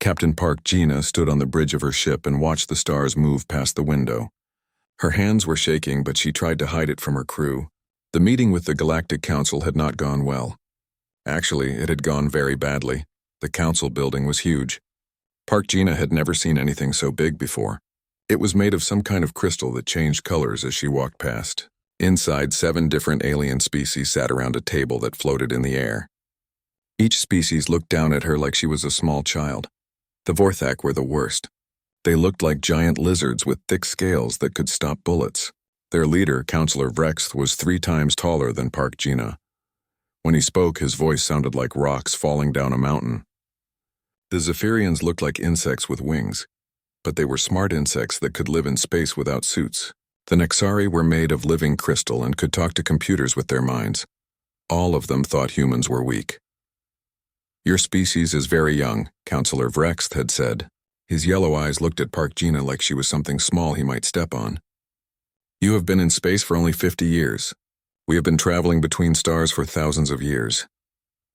Captain Park Gina stood on the bridge of her ship and watched the stars move past the window. Her hands were shaking, but she tried to hide it from her crew. The meeting with the Galactic Council had not gone well. Actually, it had gone very badly. The council building was huge. Park Gina had never seen anything so big before. It was made of some kind of crystal that changed colors as she walked past. Inside, 7 different alien species sat around a table that floated in the air. Each species looked down at her like she was a small child. The Vorthak were the worst. They looked like giant lizards with thick scales that could stop bullets. Their leader, Counselor Vrex, was 3 times taller than Park Gina. When he spoke, his voice sounded like rocks falling down a mountain. The Zephyrians looked like insects with wings, but they were smart insects that could live in space without suits. The Nexari were made of living crystal and could talk to computers with their minds. All of them thought humans were weak. "Your species is very young," Counselor Vrex had said. His yellow eyes looked at Park Gina like she was something small he might step on. "You have been in space for only 50 years. We have been traveling between stars for thousands of years."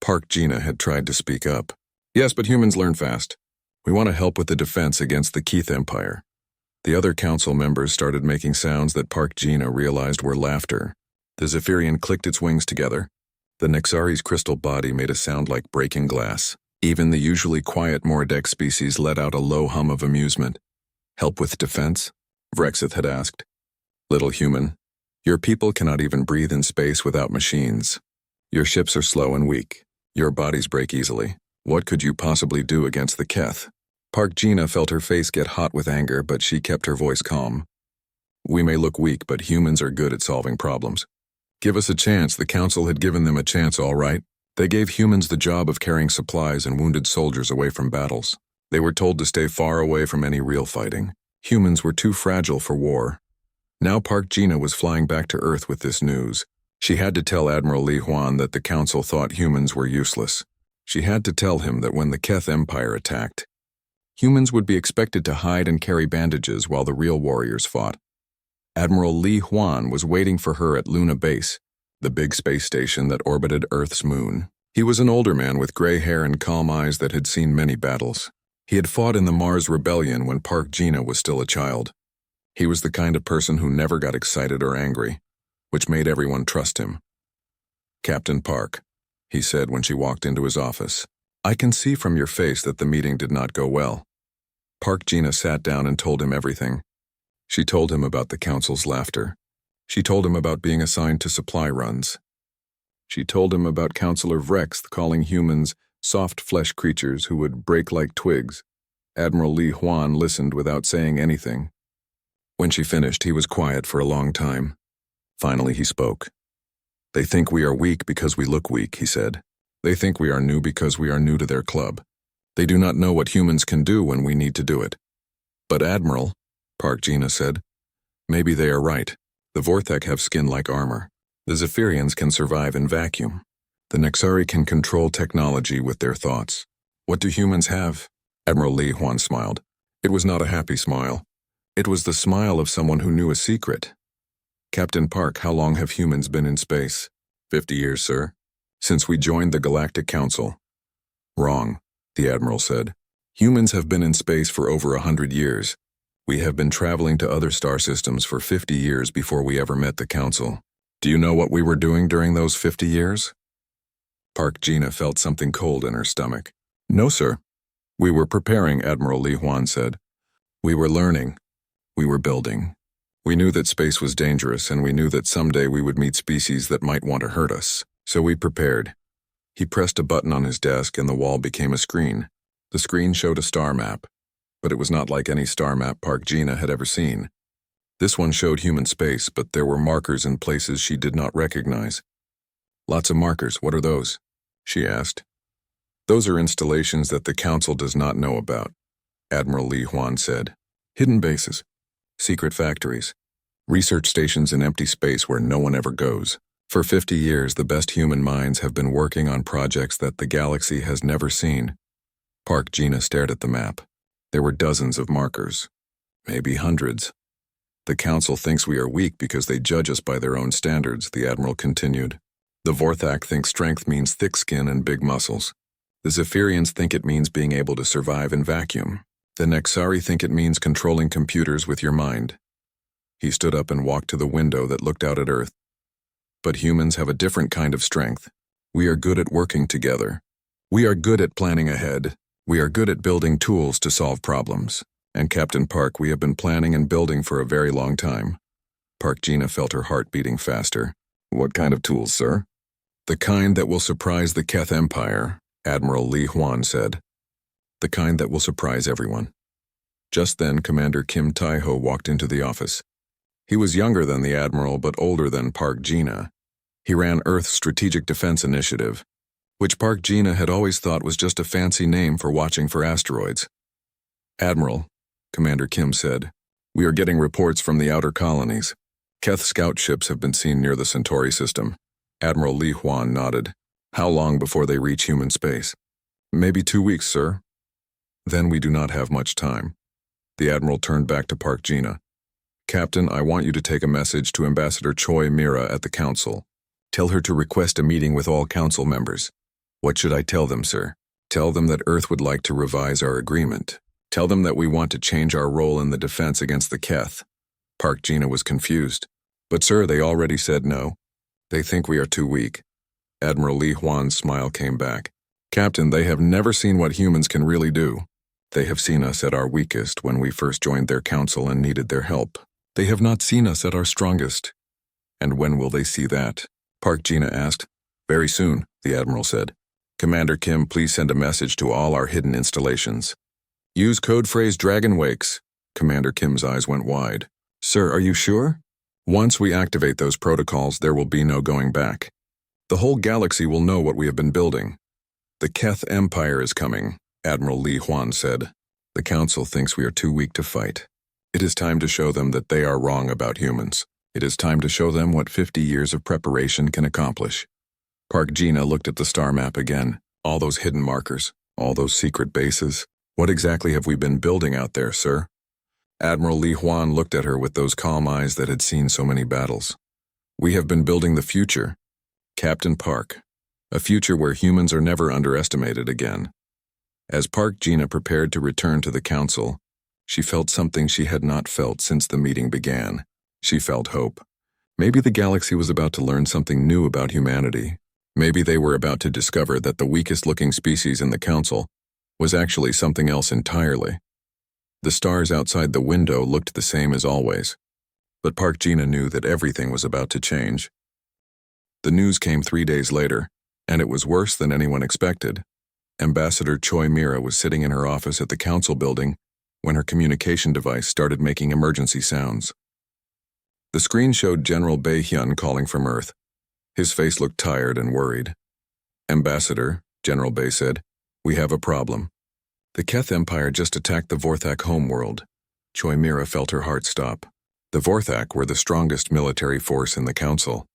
Park Gina had tried to speak up. "Yes, but humans learn fast. We want to help with the defense against the Keith Empire." The other council members started making sounds that Park Gina realized were laughter. The Zephyrian clicked its wings together. The Nexari's crystal body made a sound like breaking glass. Even the usually quiet Moradek species let out a low hum of amusement. "Help with defense?" Vrexith had asked. "Little human, your people cannot even breathe in space without machines. Your ships are slow and weak. Your bodies break easily. What could you possibly do against the Keth?" Park Gina felt her face get hot with anger, but she kept her voice calm. "We may look weak, but humans are good at solving problems. Give us a chance." The council had given them a chance, all right. They gave humans the job of carrying supplies and wounded soldiers away from battles. They were told to stay far away from any real fighting. Humans were too fragile for war. Now Park Gina was flying back to Earth with this news. She had to tell Admiral Li Huan that the council thought humans were useless. She had to tell him that when the Keth Empire attacked, humans would be expected to hide and carry bandages while the real warriors fought. Admiral Li Huan was waiting for her at Luna Base, the big space station that orbited Earth's moon. He was an older man with gray hair and calm eyes that had seen many battles. He had fought in the Mars Rebellion when Park Gina was still a child. He was the kind of person who never got excited or angry, which made everyone trust him. "Captain Park," he said when she walked into his office, "I can see from your face that the meeting did not go well." Park Gina sat down and told him everything. She told him about the council's laughter. She told him about being assigned to supply runs. She told him about Counselor Vrex calling humans soft flesh creatures who would break like twigs. Admiral Li Huan listened without saying anything. When she finished, he was quiet for a long time. Finally, he spoke. "They think we are weak because we look weak," he said. "They think we are new because we are new to their club. They do not know what humans can do when we need to do it." "But Admiral," Park Gina said, "maybe they are right. The Vorthak have skin like armor. The Zephyrians can survive in vacuum. The Nexari can control technology with their thoughts. What do humans have?" Admiral Li Huan smiled. It was not a happy smile. It was the smile of someone who knew a secret. "Captain Park, how long have humans been in space?" 50 years, sir. Since we joined the Galactic Council." "Wrong," the Admiral said. "Humans have been in space for over 100 years. We have been traveling to other star systems for 50 years before we ever met the Council. Do you know what we were doing during those 50 years? Park Gina felt something cold in her stomach. "No, sir." "We were preparing," Admiral Li Huan said. "We were learning. We were building. We knew that space was dangerous, and we knew that someday we would meet species that might want to hurt us. So we prepared." He pressed a button on his desk and the wall became a screen. The screen showed a star map, but it was not like any star map Park Gina had ever seen. This one showed human space, but there were markers in places she did not recognize. "Lots of markers, what are those?" she asked. "Those are installations that the Council does not know about," Admiral Li Huan said. "Hidden bases, secret factories, research stations in empty space where no one ever goes. For 50 years, the best human minds have been working on projects that the galaxy has never seen." Park Gina stared at the map. There were dozens of markers, maybe hundreds. "The Council thinks we are weak because they judge us by their own standards," the Admiral continued. "The Vorthak think strength means thick skin and big muscles. The Zephyrians think it means being able to survive in vacuum. The Nexari think it means controlling computers with your mind. He stood up and walked to the window that looked out at Earth. But humans have a different kind of strength. We are good at working together. We are good at planning ahead. We are good at building tools to solve problems. And Captain Park, we have been planning and building for a very long time. Park Gina felt her heart beating faster. What kind of tools, sir? The kind that will surprise the Keth Empire, Admiral Li Huan said. The kind that will surprise everyone. Just then, Commander Kim Tai-ho walked into the office. He was younger than the Admiral but older than Park Gina. He ran Earth's Strategic Defense Initiative, which Park Gina had always thought was just a fancy name for watching for asteroids. Admiral, Commander Kim said, we are getting reports from the outer colonies. Keth scout ships have been seen near the Centauri system. Admiral Li Huan nodded. How long before they reach human space? Maybe 2 weeks, sir. Then we do not have much time. The Admiral turned back to Park Gina. Captain, I want you to take a message to Ambassador Choi Mira at the Council. Tell her to request a meeting with all Council members. What should I tell them, sir? Tell them that Earth would like to revise our agreement. Tell them that we want to change our role in the defense against the Keth. Park Gina was confused. But sir, they already said no. They think we are too weak. Admiral Li Huan's smile came back. Captain, they have never seen what humans can really do. They have seen us at our weakest when we first joined their council and needed their help. They have not seen us at our strongest. And when will they see that? Park Gina asked. Very soon, the Admiral said. Commander Kim, please send a message to all our hidden installations. Use code phrase Dragon Wakes. Commander Kim's eyes went wide. Sir, are you sure? Once we activate those protocols, there will be no going back. The whole galaxy will know what we have been building. The Keth Empire is coming, Admiral Li Huan said. The Council thinks we are too weak to fight. It is time to show them that they are wrong about humans. It is time to show them what 50 years of preparation can accomplish. Park Gina looked at the star map again. All those hidden markers, all those secret bases. What exactly have we been building out there, sir? Admiral Li Huan looked at her with those calm eyes that had seen so many battles. We have been building the future, Captain Park. A future where humans are never underestimated again. As Park Gina prepared to return to the Council, she felt something she had not felt since the meeting began. She felt hope. Maybe the galaxy was about to learn something new about humanity. Maybe they were about to discover that the weakest-looking species in the Council was actually something else entirely. The stars outside the window looked the same as always, but Park Gina knew that everything was about to change. The news came 3 days later, and it was worse than anyone expected. Ambassador Choi Mira was sitting in her office at the Council building when her communication device started making emergency sounds. The screen showed General Bae Hyun calling from Earth. His face looked tired and worried. Ambassador, General Bae said, we have a problem. The Keth Empire just attacked the Vorthak homeworld. Choi Mira felt her heart stop. The Vorthak were the strongest military force in the Council.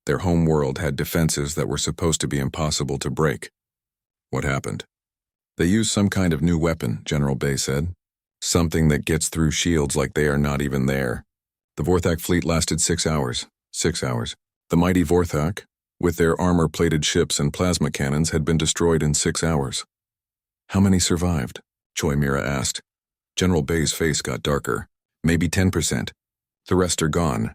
Their homeworld had defenses that were supposed to be impossible to break. What happened? They used some kind of new weapon, General Bae said. Something that gets through shields like they are not even there. The Vorthak fleet lasted 6 hours. 6 hours. The mighty Vorthak, with their armor-plated ships and plasma cannons, had been destroyed in 6 hours. How many survived? Choi Mira asked. General Bae's face got darker. Maybe 10%. The rest are gone.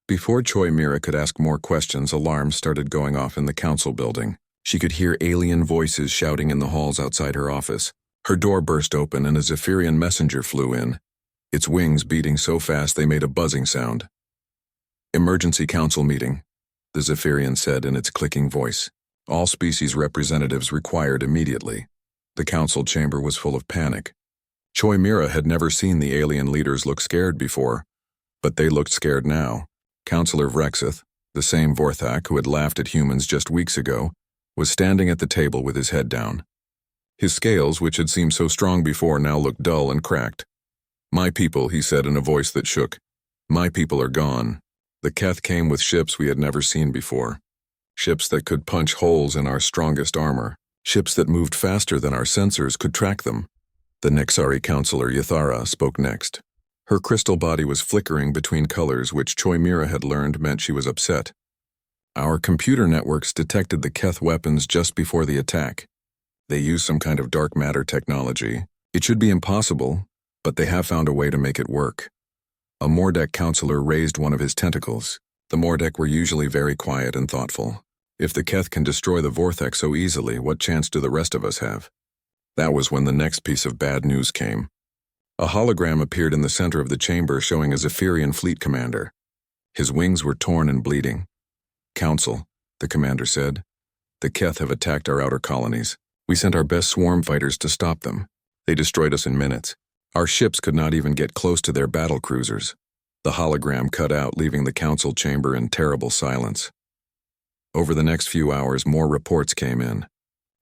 Before Choi Mira could ask more questions, alarms started going off in the Council building. She could hear alien voices shouting in the halls outside her office. Her door burst open and a Zephyrian messenger flew in, its wings beating so fast they made a buzzing sound. Emergency Council meeting, the Zephyrian said in its clicking voice. All species representatives required immediately. The Council chamber was full of panic. Choi Mira had never seen the alien leaders look scared before, but they looked scared now. Councillor Vrexith, the same Vorthak who had laughed at humans just weeks ago, was standing at the table with his head down. His scales, which had seemed so strong before, now looked dull and cracked. My people, he said in a voice that shook. My people are gone. The Keth came with ships we had never seen before. Ships that could punch holes in our strongest armor. Ships that moved faster than our sensors could track them. The Nexari Councillor Yathara spoke next. Her crystal body was flickering between colors which Choi Mira had learned meant she was upset. Our computer networks detected the Keth weapons just before the attack. They use some kind of dark matter technology. It should be impossible, but they have found a way to make it work. A Mordek counselor raised one of his tentacles. The Mordek were usually very quiet and thoughtful. If the Keth can destroy the Vortex so easily, what chance do the rest of us have? That was when the next piece of bad news came. A hologram appeared in the center of the chamber showing a Zephyrian fleet commander. His wings were torn and bleeding. "Council," the commander said, "the Keth have attacked our outer colonies. We sent our best swarm fighters to stop them. They destroyed us in minutes. Our ships could not even get close to their battle cruisers." The hologram cut out, leaving the council chamber in terrible silence. Over the next few hours, more reports came in.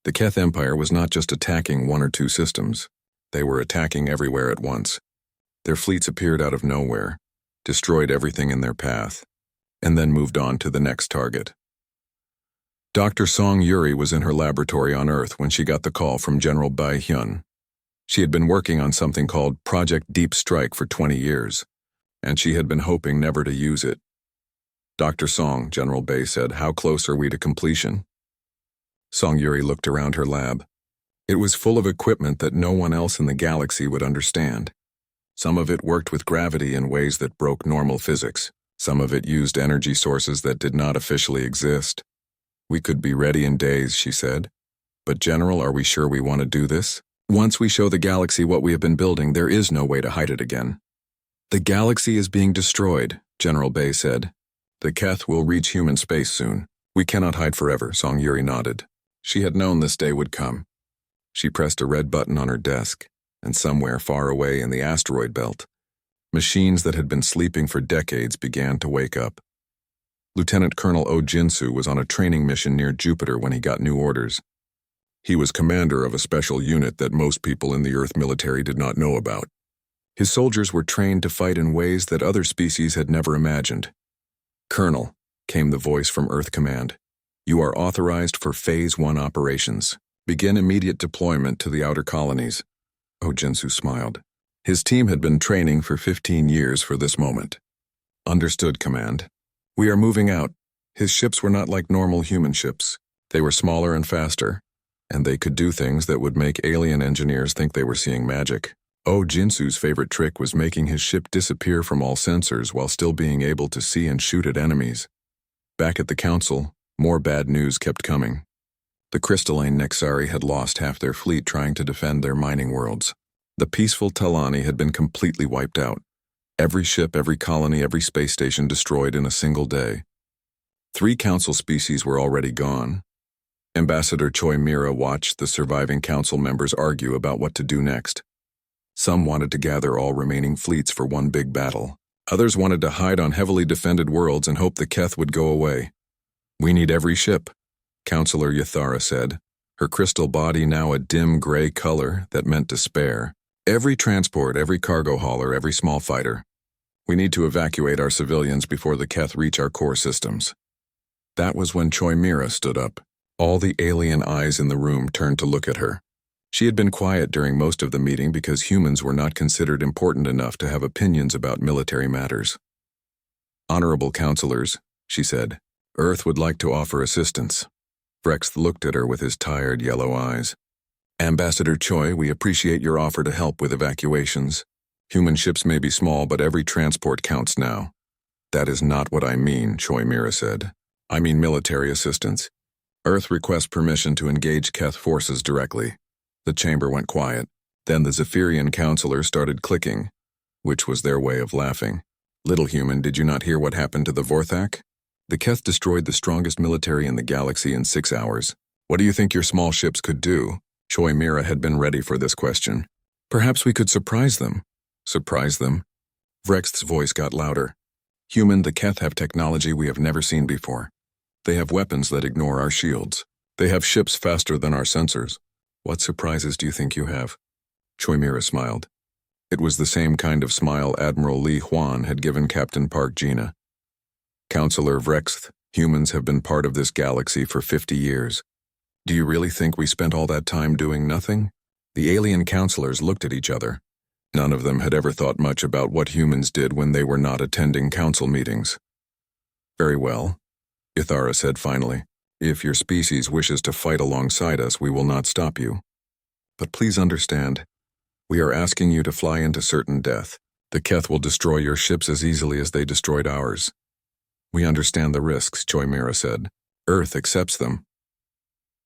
The Keth Empire was not just attacking one or two systems. They were attacking everywhere at once. Their fleets appeared out of nowhere, destroyed everything in their path, and then moved on to the next target. Dr. Song Yuri was in her laboratory on Earth when she got the call from General Bai Hyun. She had been working on something called Project Deep Strike for 20 years, and she had been hoping never to use it. "Dr. Song," General Bai said, "how close are we to completion?" Song Yuri looked around her lab. It was full of equipment that no one else in the galaxy would understand. Some of it worked with gravity in ways that broke normal physics. Some of it used energy sources that did not officially exist. "We could be ready in days," she said. "But General, are we sure we want to do this? Once we show the galaxy what we have been building, there is no way to hide it again." "The galaxy is being destroyed," General Bai said. "The Keth will reach human space soon. We cannot hide forever," Song Yuri nodded. She had known this day would come. She pressed a red button on her desk, and somewhere far away in the asteroid belt, machines that had been sleeping for decades began to wake up. Lieutenant Colonel Oh Jinsu was on a training mission near Jupiter when he got new orders. He was commander of a special unit that most people in the Earth military did not know about. His soldiers were trained to fight in ways that other species had never imagined. "Colonel," came the voice from Earth Command, "you are authorized for Phase 1 operations. Begin immediate deployment to the outer colonies." Oh Jinsu smiled. His team had been training for 15 years for this moment. "Understood, Command. We are moving out." His ships were not like normal human ships. They were smaller and faster, and they could do things that would make alien engineers think they were seeing magic. Oh Jinsu's favorite trick was making his ship disappear from all sensors while still being able to see and shoot at enemies. Back at the council, more bad news kept coming. The crystalline Nexari had lost half their fleet trying to defend their mining worlds. The peaceful Talani had been completely wiped out. Every ship, every colony, every space station destroyed in a single day. 3 council species were already gone. Ambassador Choi Mira watched the surviving council members argue about what to do next. Some wanted to gather all remaining fleets for one big battle. Others wanted to hide on heavily defended worlds and hope the Keth would go away. "We need every ship," Counselor Yathara said, her crystal body now a dim gray color that meant despair. "Every transport, every cargo hauler, every small fighter. We need to evacuate our civilians before the Keth reach our core systems." That was when Choi Mira stood up. All the alien eyes in the room turned to look at her. She had been quiet during most of the meeting because humans were not considered important enough to have opinions about military matters. "Honorable counselors," she said, "Earth would like to offer assistance." Vrex looked at her with his tired yellow eyes. "Ambassador Choi, we appreciate your offer to help with evacuations. Human ships may be small, but every transport counts now." "That is not what I mean," Choi Mira said. "I mean military assistance. Earth requests permission to engage Keth forces directly." The chamber went quiet. Then the Zephyrian counselor started clicking, which was their way of laughing. "Little human, did you not hear what happened to the Vorthak? The Keth destroyed the strongest military in the galaxy in 6 hours. What do you think your small ships could do?" Choi Mira had been ready for this question. "Perhaps we could surprise them." "Surprise them?" Vrex's voice got louder. "Human, the Keth have technology we have never seen before. They have weapons that ignore our shields. They have ships faster than our sensors. What surprises do you think you have?" Choi Mira smiled. It was the same kind of smile Admiral Li Huan had given Captain Park Gina. "Counselor Vrex, humans have been part of this galaxy for 50 years. Do you really think we spent all that time doing nothing?" The alien counselors looked at each other. None of them had ever thought much about what humans did when they were not attending council meetings. "Very well," Ithara said finally. If your species wishes to fight alongside us, we will not stop you. But please understand, we are asking you to fly into certain death. The Keth will destroy your ships as easily as they destroyed ours. We understand the risks, Choimera said. Earth accepts them.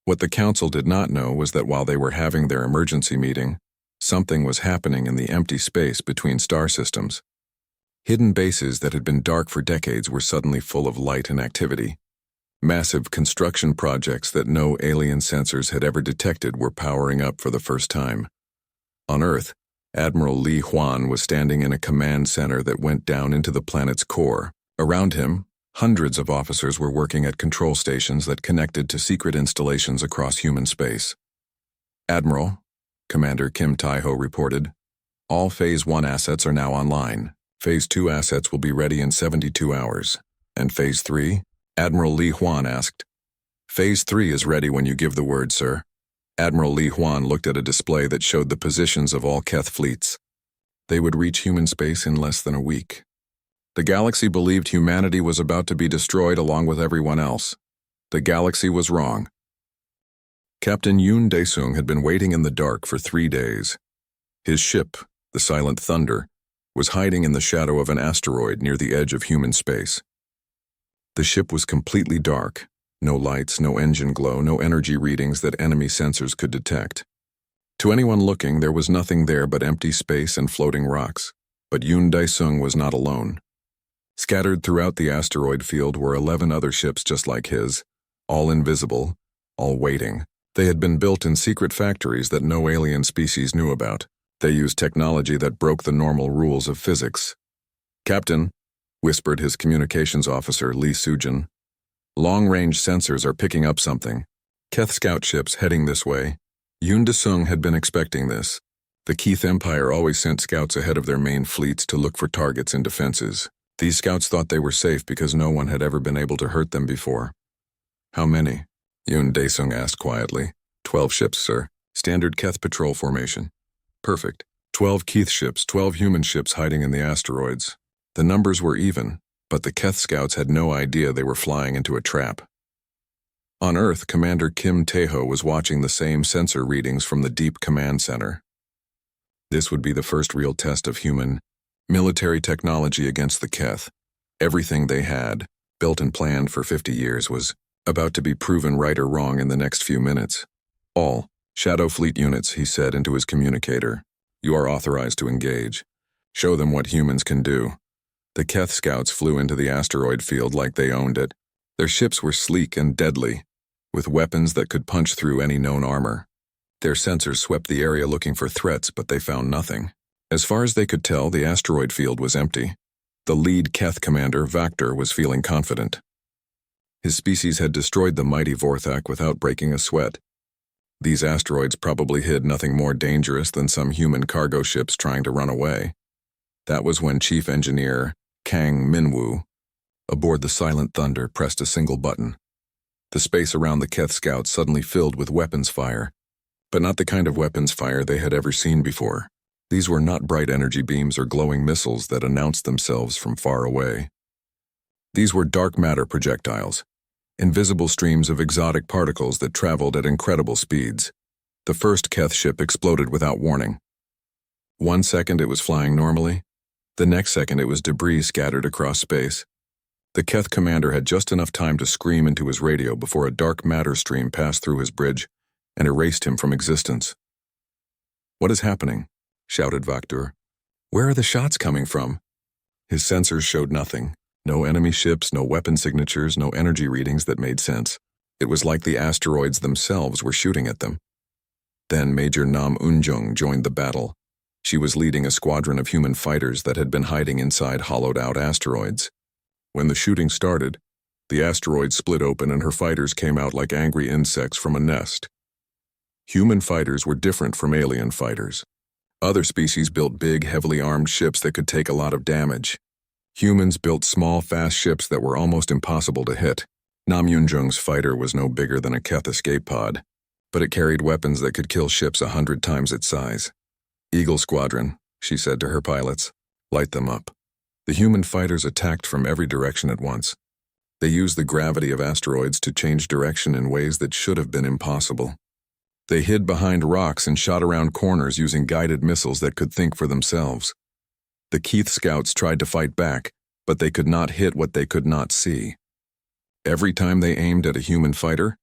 What the Council did not know was that while they were having their emergency meeting, something was happening in the empty space between star systems. Hidden bases that had been dark for decades were suddenly full of light and activity. Massive construction projects that no alien sensors had ever detected were powering up for the first time. On Earth, Admiral Li Huan was standing in a command center that went down into the planet's core. Around him, hundreds of officers were working at control stations that connected to secret installations across human space. Admiral, Commander Kim Tai-ho reported, all Phase 1 assets are now online. Phase 2 assets will be ready in 72 hours. And Phase 3? Admiral Li Huan asked. Phase 3 is ready when you give the word, sir. Admiral Li Huan looked at a display that showed the positions of all Keth fleets. They would reach human space in less than a week. The galaxy believed humanity was about to be destroyed along with everyone else. The galaxy was wrong. Captain Yoon Daesung had been waiting in the dark for 3 days. His ship, the Silent Thunder, was hiding in the shadow of an asteroid near the edge of human space. The ship was completely dark. No lights, no engine glow, no energy readings that enemy sensors could detect. To anyone looking, there was nothing there but empty space and floating rocks. But Yoon Daesung was not alone. Scattered throughout the asteroid field were 11 other ships just like his, all invisible, all waiting. They had been built in secret factories that no alien species knew about. They used technology that broke the normal rules of physics. Captain, whispered his communications officer, Lee Sujin. Long-range sensors are picking up something. Keth scout ships heading this way. Yoon Daesung had been expecting this. The Keith Empire always sent scouts ahead of their main fleets to look for targets and defenses. These scouts thought they were safe because no one had ever been able to hurt them before. How many? Yoon Daesung asked quietly. 12 ships, sir. Standard Keth patrol formation. Perfect. 12 Keith ships, 12 human ships hiding in the asteroids. The numbers were even, but the Keth scouts had no idea they were flying into a trap. On Earth, Commander Kim Tai-ho was watching the same sensor readings from the deep command center. This would be the first real test of human military technology against the Keth. Everything they had, built and planned for 50 years, was about to be proven right or wrong in the next few minutes. All Shadow Fleet units, he said into his communicator. You are authorized to engage. Show them what humans can do. The Keth scouts flew into the asteroid field like they owned it. Their ships were sleek and deadly, with weapons that could punch through any known armor. Their sensors swept the area looking for threats, but they found nothing. As far as they could tell, the asteroid field was empty. The lead Keth commander, Vactor, was feeling confident. His species had destroyed the mighty Vorthak without breaking a sweat. These asteroids probably hid nothing more dangerous than some human cargo ships trying to run away. That was when Chief Engineer Kang Minwoo, aboard the Silent Thunder, pressed a single button. The space around the Keth scouts suddenly filled with weapons fire, but not the kind of weapons fire they had ever seen before. These were not bright energy beams or glowing missiles that announced themselves from far away. These were dark matter projectiles, invisible streams of exotic particles that traveled at incredible speeds. The first Keth ship exploded without warning. 1 second it was flying normally. The next second it was debris scattered across space. The Keth commander had just enough time to scream into his radio before a dark matter stream passed through his bridge and erased him from existence. What is happening? Shouted Vactor. Where are the shots coming from? His sensors showed nothing. No enemy ships, no weapon signatures, no energy readings that made sense. It was like the asteroids themselves were shooting at them. Then Major Nam Eunjung joined the battle. She was leading a squadron of human fighters that had been hiding inside hollowed-out asteroids. When the shooting started, the asteroid split open and her fighters came out like angry insects from a nest. Human fighters were different from alien fighters. Other species built big, heavily armed ships that could take a lot of damage. Humans built small, fast ships that were almost impossible to hit. Nam Eunjung's fighter was no bigger than a Keth escape pod, but it carried weapons that could kill ships 100 times its size. Eagle Squadron, she said to her pilots, light them up. The human fighters attacked from every direction at once. They used the gravity of asteroids to change direction in ways that should have been impossible. They hid behind rocks and shot around corners using guided missiles that could think for themselves. The Keith scouts tried to fight back, but they could not hit what they could not see. Every time they aimed at a human fighter,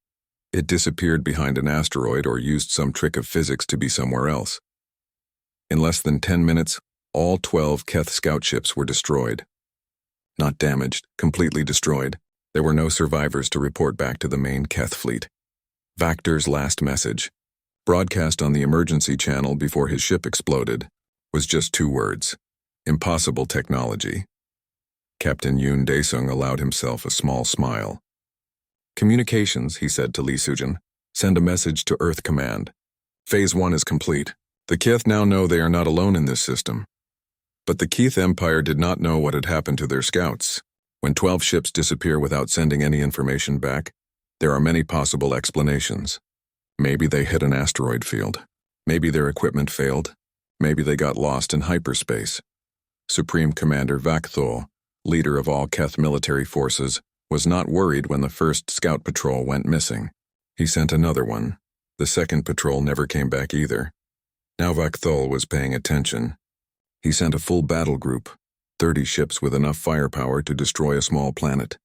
it disappeared behind an asteroid or used some trick of physics to be somewhere else. In less than 10 minutes, all 12 Keth scout ships were destroyed. Not damaged, completely destroyed. There were no survivors to report back to the main Keth fleet. Vactor's last message, broadcast on the emergency channel before his ship exploded, was just 2 words: impossible technology. Captain Yoon Daesung allowed himself a small smile. Communications, he said to Lee Sujin. Send a message to Earth Command. Phase 1 is complete. The Keth now know they are not alone in this system. But the Keith Empire did not know what had happened to their scouts. When 12 ships disappear without sending any information back, there are many possible explanations. Maybe they hit an asteroid field. Maybe their equipment failed. Maybe they got lost in hyperspace. Supreme Commander Vak Thol, leader of all Keth military forces, was not worried when the first scout patrol went missing. He sent another one. The second patrol never came back either. Now Vak Thol was paying attention. He sent a full battle group, 30 ships with enough firepower to destroy a small planet.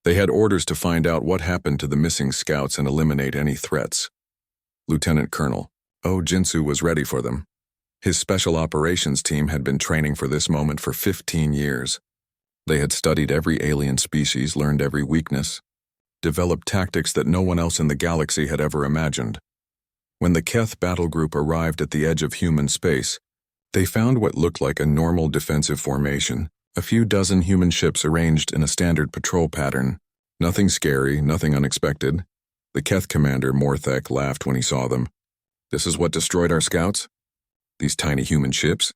They had orders to find out what happened to the missing scouts and eliminate any threats. Lieutenant Colonel Oh Jinsu was ready for them. His special operations team had been training for this moment for 15 years. They had studied every alien species, learned every weakness, developed tactics that no one else in the galaxy had ever imagined. When the Keth battle group arrived at the edge of human space, they found what looked like a normal defensive formation, a few dozen human ships arranged in a standard patrol pattern. Nothing scary, nothing unexpected. The Keth commander, Morthek, laughed when he saw them. This is what destroyed our scouts? These tiny human ships?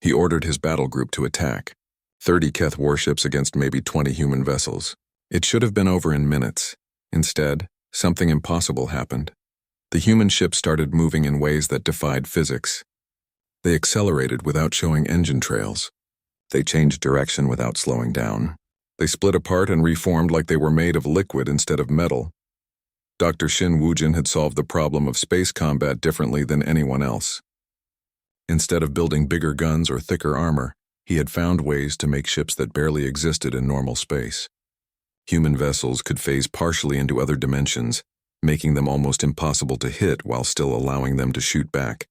He ordered his battle group to attack. 30 Keth warships against maybe 20 human vessels. It should have been over in minutes. Instead, something impossible happened. The human ships started moving in ways that defied physics. They accelerated without showing engine trails. They changed direction without slowing down. They split apart and reformed like they were made of liquid instead of metal. Dr. Shin Woojin had solved the problem of space combat differently than anyone else. Instead of building bigger guns or thicker armor, he had found ways to make ships that barely existed in normal space. Human vessels could phase partially into other dimensions, making them almost impossible to hit while still allowing them to shoot back.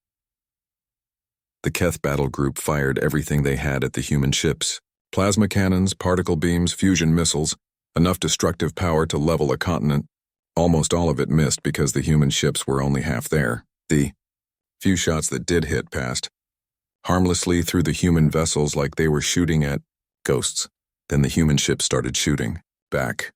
The Keth battle group fired everything they had at the human ships: plasma cannons, particle beams, fusion missiles, enough destructive power to level a continent. Almost all of it missed because the human ships were only half there. The few shots that did hit passed harmlessly through the human vessels like they were shooting at ghosts. Then the human ships started shooting back.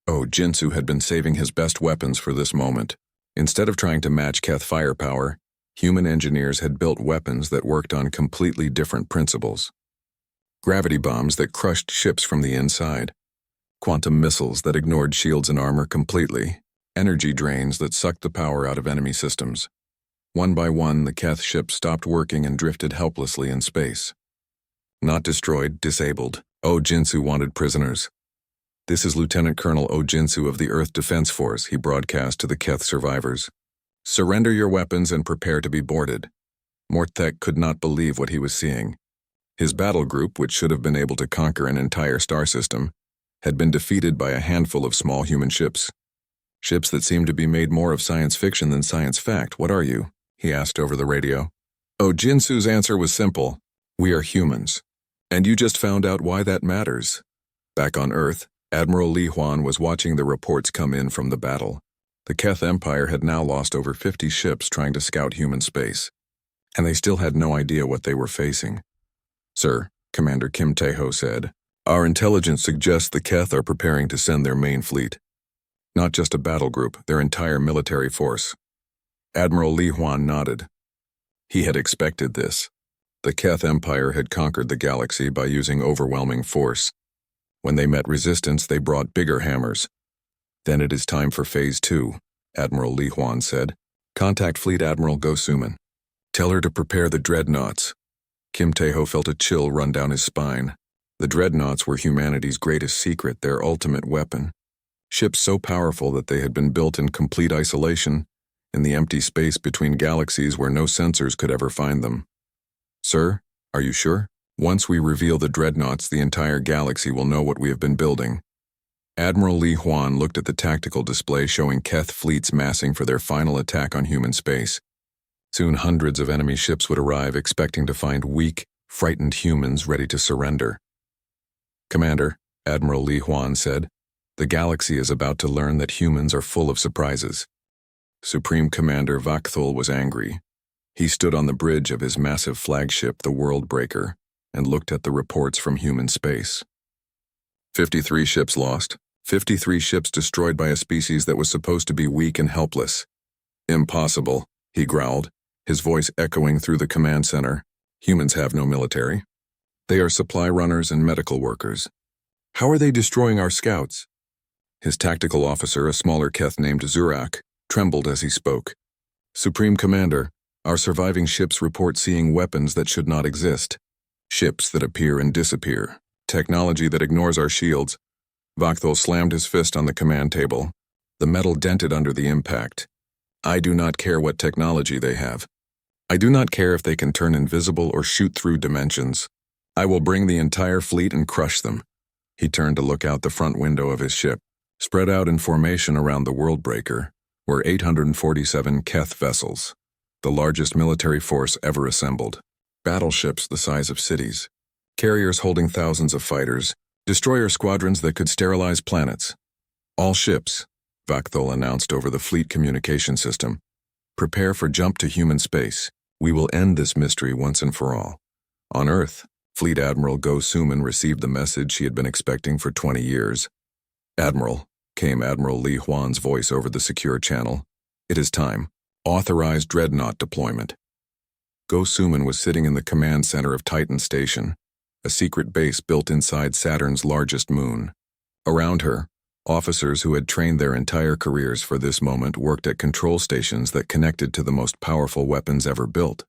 Oh, Jinsu had been saving his best weapons for this moment. Instead of trying to match Keth firepower, human engineers had built weapons that worked on completely different principles. Gravity bombs that crushed ships from the inside. Quantum missiles that ignored shields and armor completely. Energy drains that sucked the power out of enemy systems. One by one, the Keth ships stopped working and drifted helplessly in space. Not destroyed, disabled. Oh Jinsu wanted prisoners. This is Lieutenant Colonel Oh Jinsu of the Earth Defense Force, he broadcast to the Keth survivors. Surrender your weapons and prepare to be boarded. Morthek could not believe what he was seeing. His battle group, which should have been able to conquer an entire star system, had been defeated by a handful of small human ships. Ships that seemed to be made more of science fiction than science fact. What are you? He asked over the radio. Oh Jinsu's answer was simple. We are humans. And you just found out why that matters. Back on Earth, Admiral Li Huan was watching the reports come in from the battle. The Keth Empire had now lost over 50 ships trying to scout human space, and they still had no idea what they were facing. Sir, Commander Kim Tae-ho said, our intelligence suggests the Keth are preparing to send their main fleet. Not just a battle group, their entire military force. Admiral Li Huan nodded. He had expected this. The Keth Empire had conquered the galaxy by using overwhelming force. When they met resistance, they brought bigger hammers. Then it is time for Phase 2, Admiral Li Huan said. Contact Fleet Admiral Go Suman. Tell her to prepare the Dreadnoughts. Kim Tae-ho felt a chill run down his spine. The Dreadnoughts were humanity's greatest secret, their ultimate weapon. Ships so powerful that they had been built in complete isolation, in the empty space between galaxies where no sensors could ever find them. Sir, are you sure? Once we reveal the Dreadnoughts, the entire galaxy will know what we have been building. Admiral Li Huan looked at the tactical display showing Keth fleets massing for their final attack on human space. Soon hundreds of enemy ships would arrive, expecting to find weak, frightened humans ready to surrender. Commander, Admiral Li Huan said, the galaxy is about to learn that humans are full of surprises. Supreme Commander Vakthul was angry. He stood on the bridge of his massive flagship, the World Breaker, and looked at the reports from human space. 53 ships lost. 53 ships destroyed by a species that was supposed to be weak and helpless. Impossible, he growled, his voice echoing through the command center. Humans have no military. They are supply runners and medical workers. How are they destroying our scouts? His tactical officer, a smaller Keth named Zurak, trembled as he spoke. Supreme Commander, our surviving ships report seeing weapons that should not exist. Ships that appear and disappear. Technology that ignores our shields. Vakthul slammed his fist on the command table. The metal dented under the impact. I do not care what technology they have. I do not care if they can turn invisible or shoot through dimensions. I will bring the entire fleet and crush them. He turned to look out the front window of his ship. Spread out in formation around the World Breaker were 847 Keth vessels, the largest military force ever assembled. Battleships the size of cities. Carriers holding thousands of fighters. Destroyer squadrons that could sterilize planets. All ships, Vakthul announced over the fleet communication system. Prepare for jump to human space. We will end this mystery once and for all. On Earth, Fleet Admiral Go Suman received the message she had been expecting for 20 years. Admiral, came Admiral Li Huan's voice over the secure channel. It is time. Authorize Dreadnought deployment. Go Suman was sitting in the command center of Titan Station, a secret base built inside Saturn's largest moon. Around her, officers who had trained their entire careers for this moment worked at control stations that connected to the most powerful weapons ever built.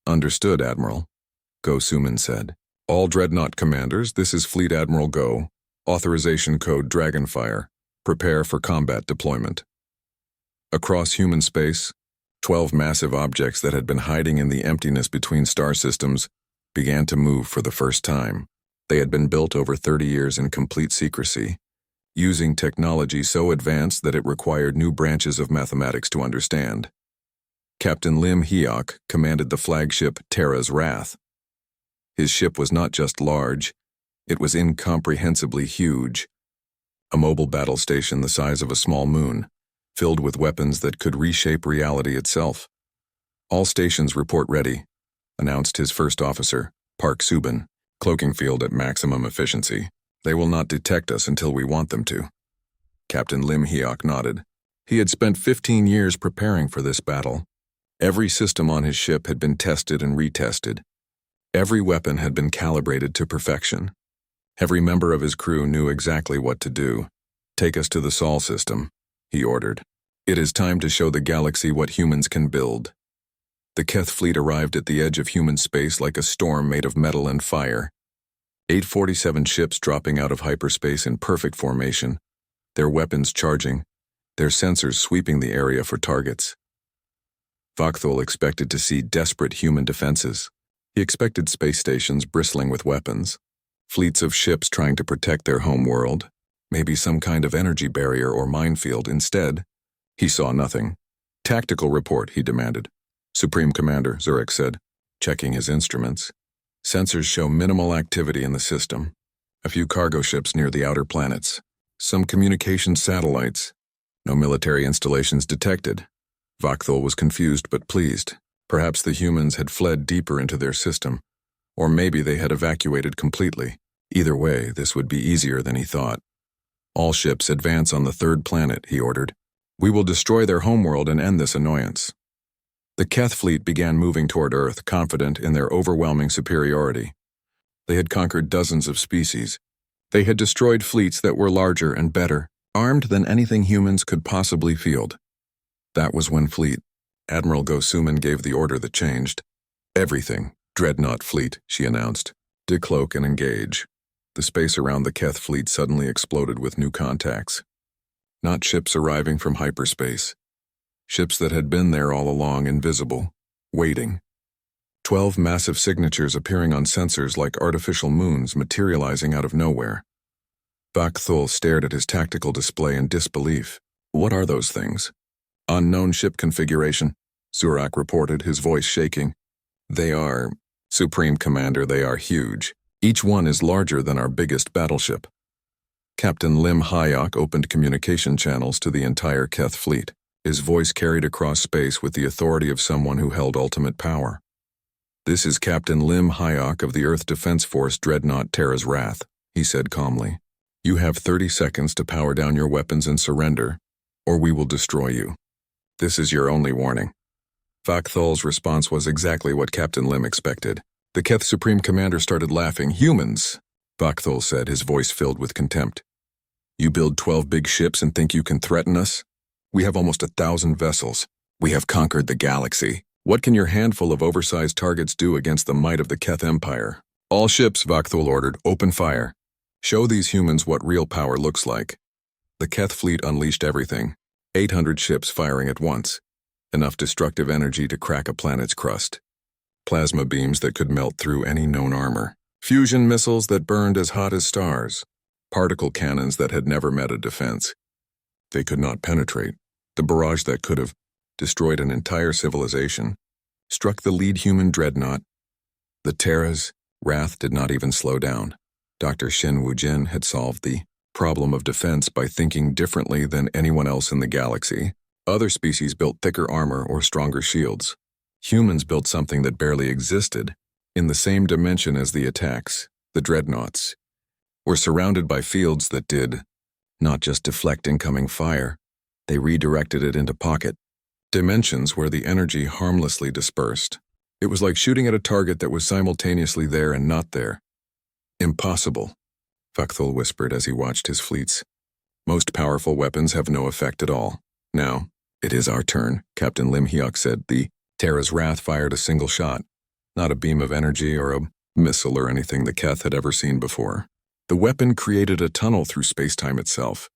Understood, Admiral, Go Suman said. All Dreadnought commanders, this is Fleet Admiral Go. Authorization code Dragonfire. Prepare for combat deployment. Across human space, 12 massive objects that had been hiding in the emptiness between star systems began to move for the first time. They had been built over 30 years in complete secrecy, using technology so advanced that it required new branches of mathematics to understand. Captain Lim Hyok commanded the flagship Terra's Wrath. His ship was not just large, it was incomprehensibly huge. A mobile battle station the size of a small moon, filled with weapons that could reshape reality itself. All stations report ready, announced his first officer, Park Subin, cloaking field at maximum efficiency. They will not detect us until we want them to. Captain Lim Hyok nodded. He had spent 15 years preparing for this battle. Every system on his ship had been tested and retested. Every weapon had been calibrated to perfection. Every member of his crew knew exactly what to do. Take us to the Sol system, he ordered. It is time to show the galaxy what humans can build. The Keth fleet arrived at the edge of human space like a storm made of metal and fire. 847 ships dropping out of hyperspace in perfect formation, their weapons charging, their sensors sweeping the area for targets. Vakthul expected to see desperate human defenses. He expected space stations bristling with weapons, fleets of ships trying to protect their home world, maybe some kind of energy barrier or minefield. Instead, he saw nothing. Tactical report, he demanded. Supreme Commander, Zurich said, checking his instruments. Sensors show minimal activity in the system. A few cargo ships near the outer planets. Some communication satellites. No military installations detected. Vakthul was confused but pleased. Perhaps the humans had fled deeper into their system, or maybe they had evacuated completely. Either way, this would be easier than he thought. All ships advance on the third planet, he ordered. We will destroy their homeworld and end this annoyance. The Keth fleet began moving toward Earth, confident in their overwhelming superiority. They had conquered dozens of species. They had destroyed fleets that were larger and better, armed than anything humans could possibly field. That was when Fleet Admiral Go Suman gave the order that changed. Everything, Dreadnought fleet, she announced. Decloak and engage. The space around the Keth fleet suddenly exploded with new contacts. Not ships arriving from hyperspace. Ships that had been there all along, invisible, waiting. 12 massive signatures appearing on sensors like artificial moons materializing out of nowhere. Vakthul stared at his tactical display in disbelief. What are those things? Unknown ship configuration, Zurak reported, his voice shaking. They are, Supreme Commander, they are huge. Each one is larger than our biggest battleship. Captain Lim Hayok opened communication channels to the entire Keth fleet. His voice carried across space with the authority of someone who held ultimate power. This is Captain Lim Hayok of the Earth Defense Force Dreadnought Terra's Wrath, he said calmly. You have 30 seconds to power down your weapons and surrender, or we will destroy you. This is your only warning. Vakthul's response was exactly what Captain Lim expected. The Keth Supreme Commander started laughing. Humans, Vakthul said, his voice filled with contempt. You build 12 big ships and think you can threaten us? We have almost 1,000 vessels. We have conquered the galaxy. What can your handful of oversized targets do against the might of the Keth Empire? All ships, Vakthul ordered, open fire. Show these humans what real power looks like. The Keth fleet unleashed everything. 800 ships firing at once. Enough destructive energy to crack a planet's crust. Plasma beams that could melt through any known armor. Fusion missiles that burned as hot as stars. Particle cannons that had never met a defense. They could not penetrate. The barrage that could have destroyed an entire civilization struck the lead human dreadnought. The Terra's wrath did not even slow down. Dr. Shin Wujin had solved the problem of defense by thinking differently than anyone else in the galaxy. Other species built thicker armor or stronger shields. Humans built something that barely existed. In the same dimension as the attacks, the Dreadnoughts were surrounded by fields that did not just deflect incoming fire, they redirected it into pocket dimensions where the energy harmlessly dispersed. It was like shooting at a target that was simultaneously there and not there. Impossible, Vakthul whispered as he watched his fleets. Most powerful weapons have no effect at all. Now, it is our turn, Captain Lim Hyuk said. The Terra's Wrath fired a single shot, not a beam of energy or a missile or anything the Keth had ever seen before. The weapon created a tunnel through space-time itself,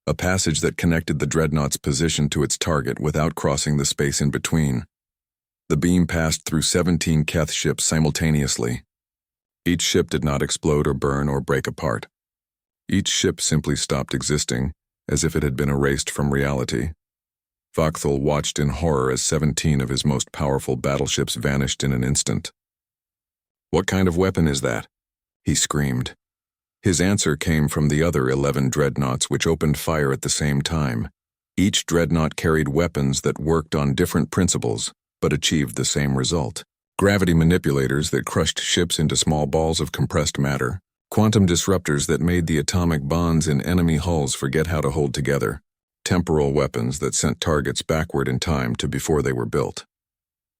a passage that connected the Dreadnought's position to its target without crossing the space in between. The beam passed through 17 Keth ships simultaneously. Each ship did not explode or burn or break apart. Each ship simply stopped existing, as if it had been erased from reality. Vakthul watched in horror as 17 of his most powerful battleships vanished in an instant. What kind of weapon is that? He screamed. His answer came from the other 11 dreadnoughts, which opened fire at the same time. Each dreadnought carried weapons that worked on different principles, but achieved the same result. Gravity manipulators that crushed ships into small balls of compressed matter. Quantum disruptors that made the atomic bonds in enemy hulls forget how to hold together. Temporal weapons that sent targets backward in time to before they were built.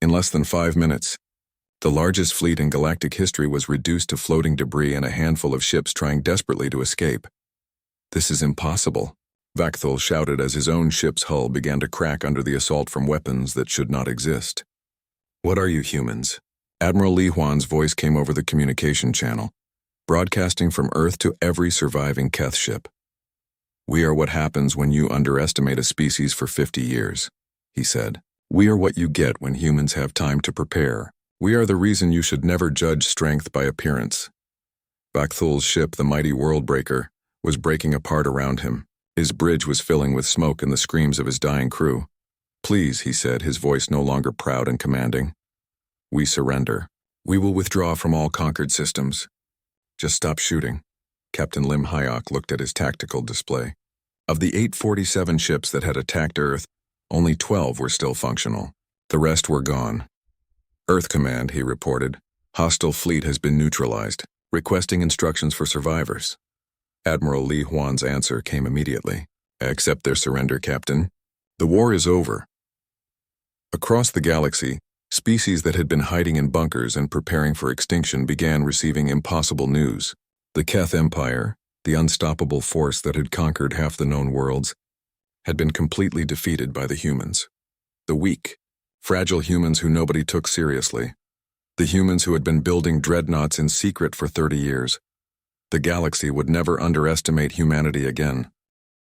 In less than 5 minutes, the largest fleet in galactic history was reduced to floating debris and a handful of ships trying desperately to escape. This is impossible, Vakthul shouted as his own ship's hull began to crack under the assault from weapons that should not exist. What are you humans? Admiral Li Huan's voice came over the communication channel, broadcasting from Earth to every surviving Keth ship. We are what happens when you underestimate a species for 50 years, he said. We are what you get when humans have time to prepare. We are the reason you should never judge strength by appearance. Vakthul's ship, the mighty Worldbreaker, was breaking apart around him. His bridge was filling with smoke and the screams of his dying crew. Please, he said, his voice no longer proud and commanding. We surrender. We will withdraw from all conquered systems. Just stop shooting. Captain Lim Hayok looked at his tactical display. Of the 847 ships that had attacked Earth, only 12 were still functional. The rest were gone. Earth Command, he reported. Hostile fleet has been neutralized, requesting instructions for survivors. Admiral Li Huan's answer came immediately. I accept their surrender, Captain. The war is over. Across the galaxy, species that had been hiding in bunkers and preparing for extinction began receiving impossible news. The Keth Empire, the unstoppable force that had conquered half the known worlds, had been completely defeated by the humans. The weak, fragile humans who nobody took seriously. The humans who had been building dreadnoughts in secret for 30 years. The galaxy would never underestimate humanity again.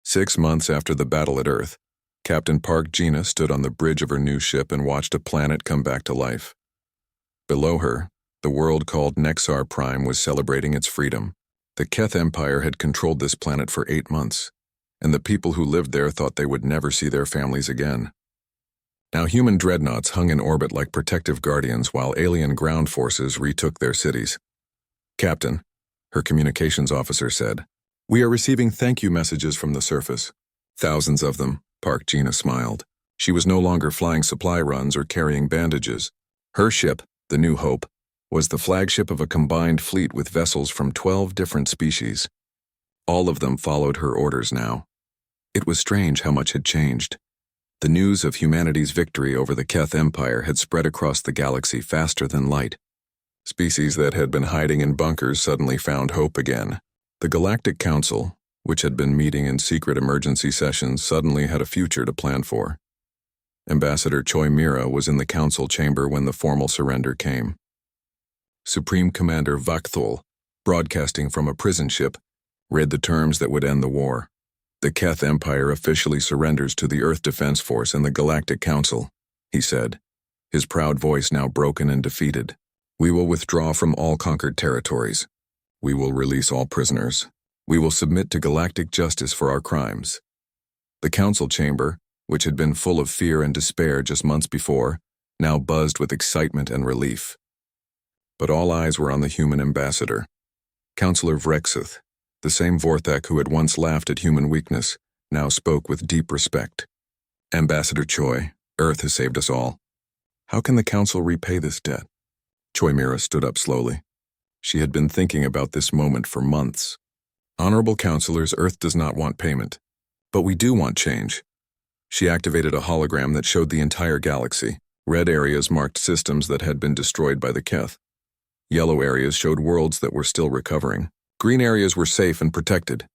6 months after the battle at Earth, Captain Park Gina stood on the bridge of her new ship and watched a planet come back to life. Below her, the world called Nexar Prime was celebrating its freedom. The Keth Empire had controlled this planet for 8 months, and the people who lived there thought they would never see their families again. Now human dreadnoughts hung in orbit like protective guardians while alien ground forces retook their cities. "Captain," her communications officer said, "we are receiving thank you messages from the surface." "Thousands of them," Park Gina smiled. She was no longer flying supply runs or carrying bandages. Her ship, the New Hope, was the flagship of a combined fleet with vessels from 12 different species. All of them followed her orders now. It was strange how much had changed. The news of humanity's victory over the Keth Empire had spread across the galaxy faster than light. Species that had been hiding in bunkers suddenly found hope again. The Galactic Council, which had been meeting in secret emergency sessions, suddenly had a future to plan for. Ambassador Choi Mira was in the council chamber when the formal surrender came. Supreme Commander Vakthul, broadcasting from a prison ship, read the terms that would end the war. "The Keth Empire officially surrenders to the Earth Defense Force and the Galactic Council," he said, his proud voice now broken and defeated. "We will withdraw from all conquered territories. We will release all prisoners. We will submit to galactic justice for our crimes." The council chamber, which had been full of fear and despair just months before, now buzzed with excitement and relief. But all eyes were on the human ambassador. Counselor Vrexith, the same Vorthak who had once laughed at human weakness, now spoke with deep respect. "Ambassador Choi, Earth has saved us all. How can the Council repay this debt?" Choi Mira stood up slowly. She had been thinking about this moment for months. "Honorable Counselors, Earth does not want payment. But we do want change." She activated a hologram that showed the entire galaxy. Red areas marked systems that had been destroyed by the Keth. Yellow areas showed worlds that were still recovering. Green areas were safe and protected.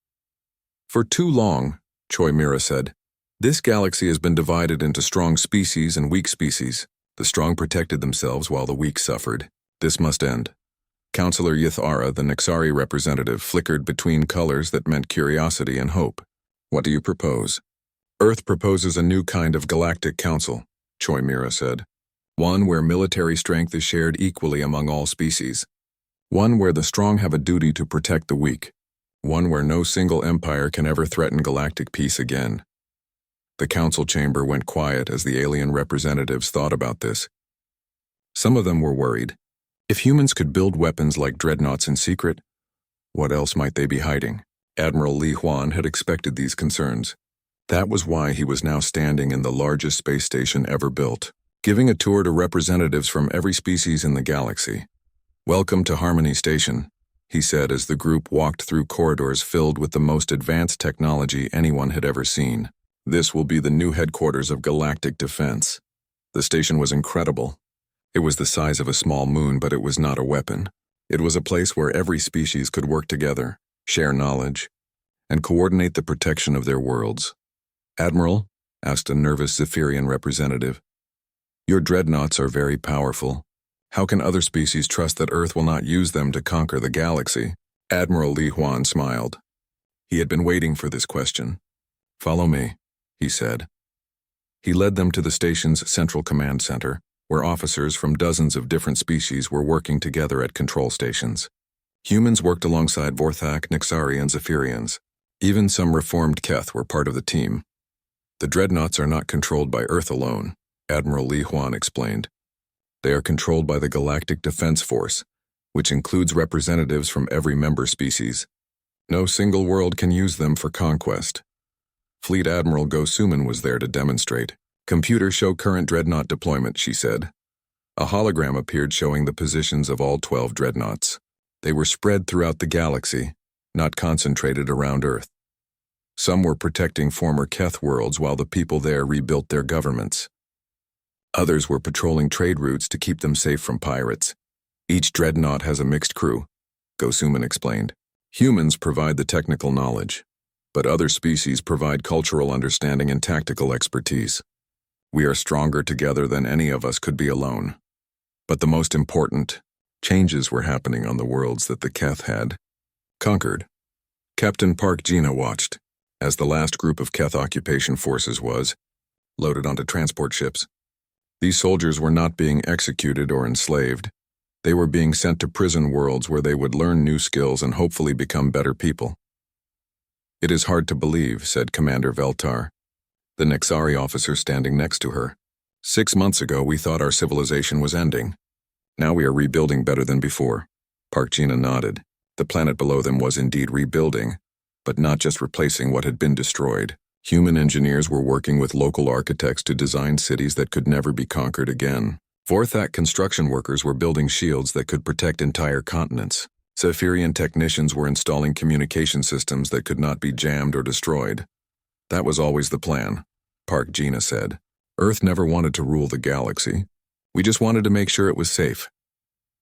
"For too long," Choi Mira said, "this galaxy has been divided into strong species and weak species. The strong protected themselves while the weak suffered. This must end." Counselor Yithara, the Nexari representative, flickered between colors that meant curiosity and hope. "What do you propose?" "Earth proposes a new kind of galactic council," Choi Mira said. "One where military strength is shared equally among all species. One where the strong have a duty to protect the weak. One where no single empire can ever threaten galactic peace again." The council chamber went quiet as the alien representatives thought about this. Some of them were worried. If humans could build weapons like dreadnoughts in secret, what else might they be hiding? Admiral Li Huan had expected these concerns. That was why he was now standing in the largest space station ever built, giving a tour to representatives from every species in the galaxy. "Welcome to Harmony Station," he said as the group walked through corridors filled with the most advanced technology anyone had ever seen. "This will be the new headquarters of Galactic Defense." The station was incredible. It was the size of a small moon, but it was not a weapon. It was a place where every species could work together, share knowledge, and coordinate the protection of their worlds. "Admiral," asked a nervous Zephyrian representative, "your dreadnoughts are very powerful. How can other species trust that Earth will not use them to conquer the galaxy?" Admiral Li Huan smiled. He had been waiting for this question. "Follow me," he said. He led them to the station's central command center, where officers from dozens of different species were working together at control stations. Humans worked alongside Vorthak, Nexari, and Zephyrians. Even some reformed Keth were part of the team. "The dreadnoughts are not controlled by Earth alone," Admiral Li Huan explained. "They are controlled by the Galactic Defense Force, which includes representatives from every member species. No single world can use them for conquest." Fleet Admiral Go Suman was there to demonstrate. "Computer show current dreadnought deployment," she said. A hologram appeared showing the positions of all 12 dreadnoughts. They were spread throughout the galaxy, not concentrated around Earth. Some were protecting former Keth worlds while the people there rebuilt their governments. Others were patrolling trade routes to keep them safe from pirates. "Each dreadnought has a mixed crew," Go Suman explained. "Humans provide the technical knowledge, but other species provide cultural understanding and tactical expertise. We are stronger together than any of us could be alone." But the most important, changes were happening on the worlds that the Keth had conquered. Captain Park Gina watched, as the last group of Keth occupation forces was loaded onto transport ships. These soldiers were not being executed or enslaved. They were being sent to prison worlds where they would learn new skills and hopefully become better people. "It is hard to believe," said Commander Veltar, the Nexari officer standing next to her. "6 months ago we thought our civilization was ending. Now we are rebuilding better than before." Park Gina nodded. The planet below them was indeed rebuilding, but not just replacing what had been destroyed. Human engineers were working with local architects to design cities that could never be conquered again. Vorthak construction workers were building shields that could protect entire continents. Zephyrian technicians were installing communication systems that could not be jammed or destroyed. "That was always the plan," Park Gina said. "Earth never wanted to rule the galaxy. We just wanted to make sure it was safe."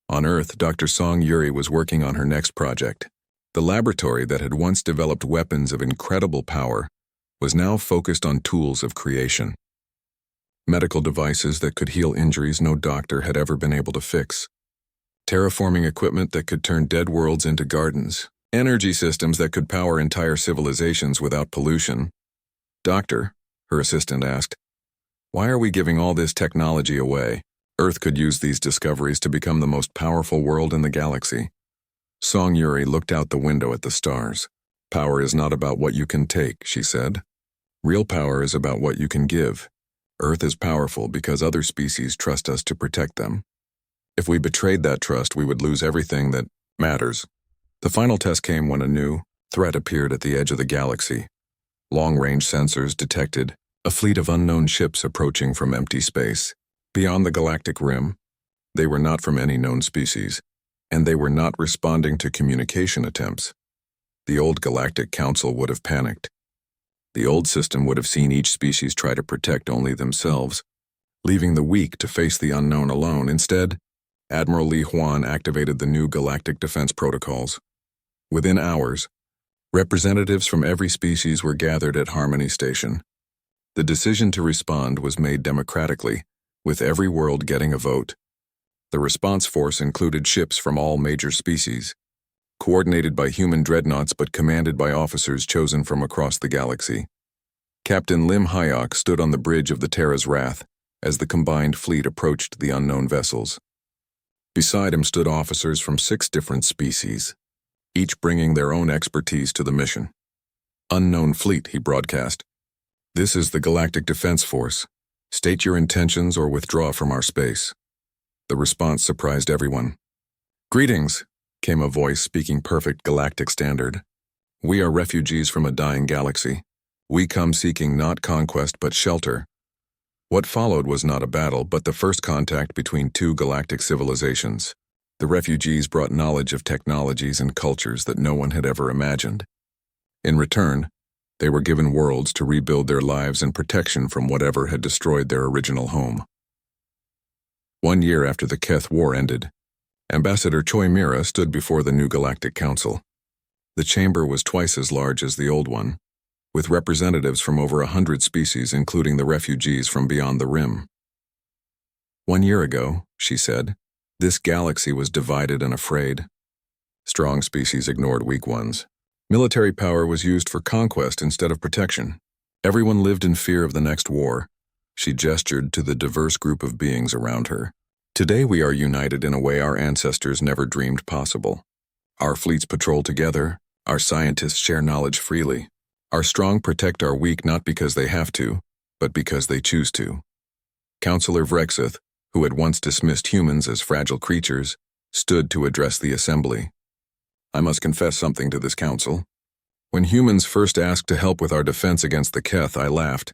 On Earth, Dr. Song Yuri was working on her next project. The laboratory that had once developed weapons of incredible power was now focused on tools of creation. Medical devices that could heal injuries no doctor had ever been able to fix. Terraforming equipment that could turn dead worlds into gardens. Energy systems that could power entire civilizations without pollution. "Doctor," her assistant asked, "why are we giving all this technology away? Earth could use these discoveries to become the most powerful world in the galaxy." Song Yuri looked out the window at the stars. "Power is not about what you can take," she said. "Real power is about what you can give. Earth is powerful because other species trust us to protect them. If we betrayed that trust, we would lose everything that matters." The final test came when a new threat appeared at the edge of the galaxy. Long-range sensors detected a fleet of unknown ships approaching from empty space. Beyond the galactic rim, they were not from any known species, and they were not responding to communication attempts. The old Galactic Council would have panicked. The old system would have seen each species try to protect only themselves, leaving the weak to face the unknown alone. Instead, Admiral Li Huan activated the new galactic defense protocols. Within hours, representatives from every species were gathered at Harmony Station. The decision to respond was made democratically, with every world getting a vote. The response force included ships from all major species, coordinated by human dreadnoughts but commanded by officers chosen from across the galaxy. Captain Lim Hyok stood on the bridge of the Terra's Wrath as the combined fleet approached the unknown vessels. Beside him stood officers from 6 different species, each bringing their own expertise to the mission. "Unknown fleet," he broadcast. "This is the Galactic Defense Force. State your intentions or withdraw from our space." The response surprised everyone. "Greetings," came a voice speaking perfect galactic standard. "We are refugees from a dying galaxy. We come seeking not conquest but shelter." What followed was not a battle, but the first contact between 2 galactic civilizations. The refugees brought knowledge of technologies and cultures that no one had ever imagined. In return, they were given worlds to rebuild their lives and protection from whatever had destroyed their original home. 1 year after the Keth War ended, Ambassador Choi Mira stood before the new Galactic Council. The chamber was twice as large as the old one, with representatives from over 100 species, including the refugees from beyond the rim. "1 year ago," she said, "this galaxy was divided and afraid. Strong species ignored weak ones. Military power was used for conquest instead of protection. Everyone lived in fear of the next war." She gestured to the diverse group of beings around her. "Today we are united in a way our ancestors never dreamed possible. Our fleets patrol together, our scientists share knowledge freely. Our strong protect our weak not because they have to, but because they choose to." Councillor Vrexith, who had once dismissed humans as fragile creatures, stood to address the assembly. "I must confess something to this council. When humans first asked to help with our defense against the Keth, I laughed.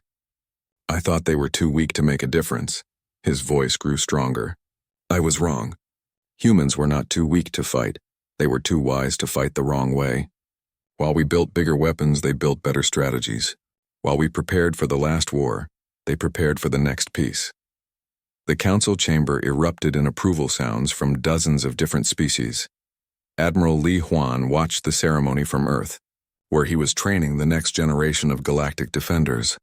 I thought they were too weak to make a difference." His voice grew stronger. "I was wrong. Humans were not too weak to fight. They were too wise to fight the wrong way. While we built bigger weapons, they built better strategies. While we prepared for the last war, they prepared for the next peace." The council chamber erupted in approval sounds from dozens of different species. Admiral Li Huan watched the ceremony from Earth, where he was training the next generation of galactic defenders.